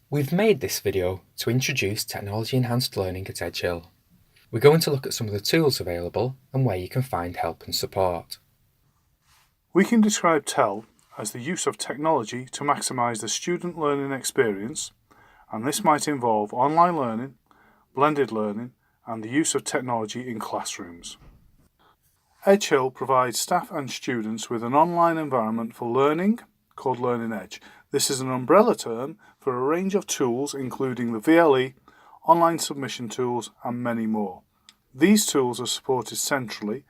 We've made this video to introduce technology-enhanced learning at Edge Hill. We're going to look at some of the tools available and where you can find help and support. We can describe TEL as the use of technology to maximise the student learning experience, and this might involve online learning, blended learning, and the use of technology in classrooms. Edge Hill provides staff and students with an online environment for learning called Learning Edge. This is an umbrella term for a range of tools including the VLE, online submission tools and many more. These tools are supported centrally,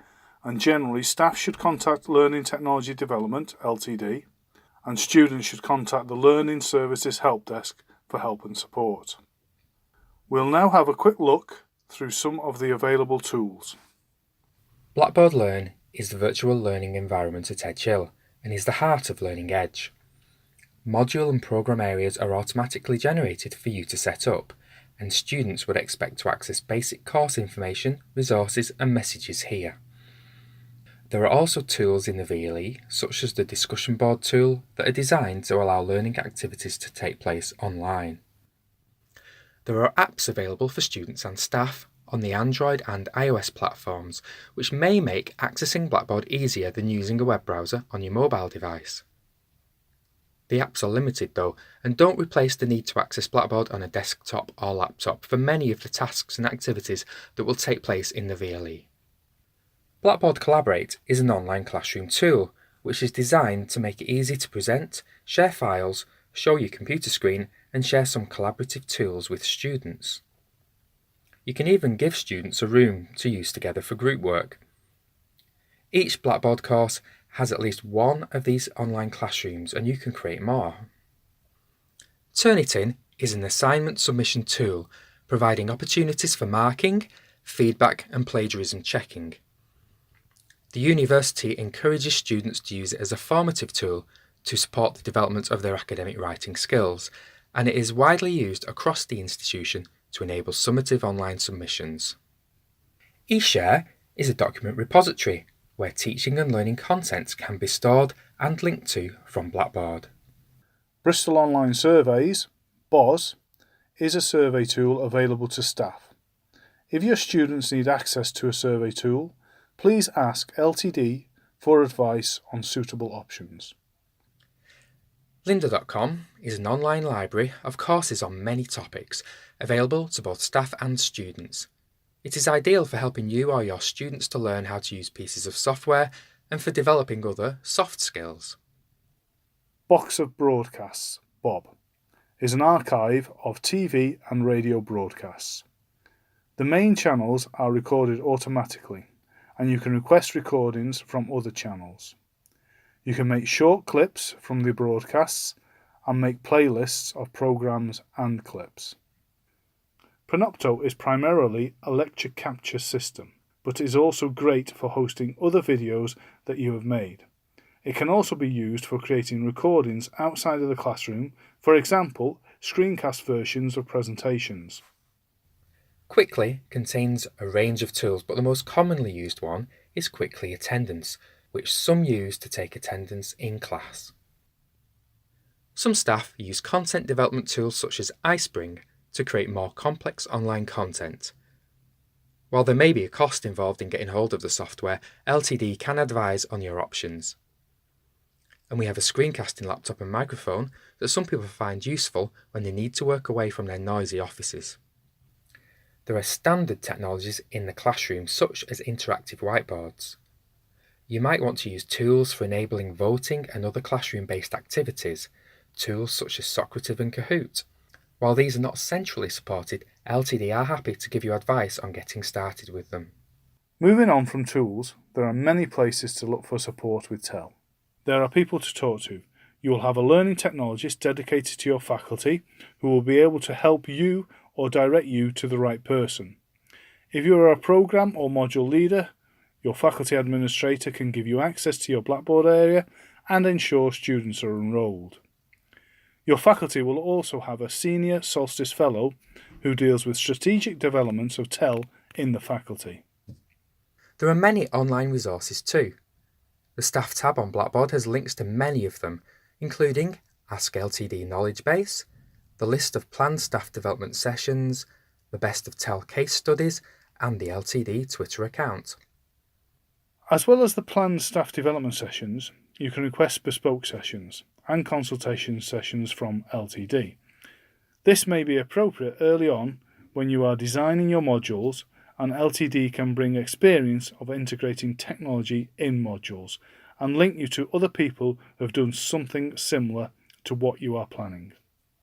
and generally staff should contact Learning Technology Development (LTD) and students should contact the Learning Services Help Desk for help and support. We'll now have a quick look through some of the available tools. Blackboard Learn is the virtual learning environment at Edge Hill and is the heart of Learning Edge. Module and programme areas are automatically generated for you to set up, and students would expect to access basic course information, resources and messages here. There are also tools in the VLE, such as the discussion board tool, that are designed to allow learning activities to take place online. There are apps available for students and staff on the Android and iOS platforms, which may make accessing Blackboard easier than using a web browser on your mobile device. The apps are limited though, and don't replace the need to access Blackboard on a desktop or laptop for many of the tasks and activities that will take place in the VLE. Blackboard Collaborate is an online classroom tool which is designed to make it easy to present, share files, show your computer screen and share some collaborative tools with students. You can even give students a room to use together for group work. Each Blackboard course has at least one of these online classrooms and you can create more. Turnitin is an assignment submission tool providing opportunities for marking, feedback and plagiarism checking. The university encourages students to use it as a formative tool to support the development of their academic writing skills, and it is widely used across the institution to enable summative online submissions. eShare is a document repository where teaching and learning content can be stored and linked to from Blackboard. Bristol Online Surveys, BOS, is a survey tool available to staff. If your students need access to a survey tool, please ask LTD for advice on suitable options. Lynda.com is an online library of courses on many topics, available to both staff and students. It is ideal for helping you or your students to learn how to use pieces of software and for developing other soft skills. Box of Broadcasts, Bob, is an archive of TV and radio broadcasts. The main channels are recorded automatically, and you can request recordings from other channels. You can make short clips from the broadcasts and make playlists of programs and clips. Panopto is primarily a lecture capture system, but is also great for hosting other videos that you have made. It can also be used for creating recordings outside of the classroom, for example, screencast versions of presentations. Quickly contains a range of tools, but the most commonly used one is Quickly Attendance, which some use to take attendance in class. Some staff use content development tools such as iSpring to create more complex online content. While there may be a cost involved in getting hold of the software, LTD can advise on your options. And we have a screencasting laptop and microphone that some people find useful when they need to work away from their noisy offices. There are standard technologies in the classroom such as interactive whiteboards. You might want to use tools for enabling voting and other classroom-based activities, tools such as Socrative and Kahoot. While these are not centrally supported, LTD are happy to give you advice on getting started with them. Moving on from tools, there are many places to look for support with TEL. There are people to talk to. You will have a learning technologist dedicated to your faculty who will be able to help you or direct you to the right person. If you are a program or module leader, your faculty administrator can give you access to your Blackboard area and ensure students are enrolled. Your faculty will also have a Senior Solstice Fellow who deals with strategic developments of TEL in the faculty. There are many online resources too. The Staff tab on Blackboard has links to many of them, including Ask LTD Knowledge Base, the list of planned staff development sessions, the best of TEL case studies, and the LTD Twitter account. As well as the planned staff development sessions, you can request bespoke sessions and consultation sessions from LTD. This may be appropriate early on when you are designing your modules, and LTD can bring experience of integrating technology in modules and link you to other people who have done something similar to what you are planning.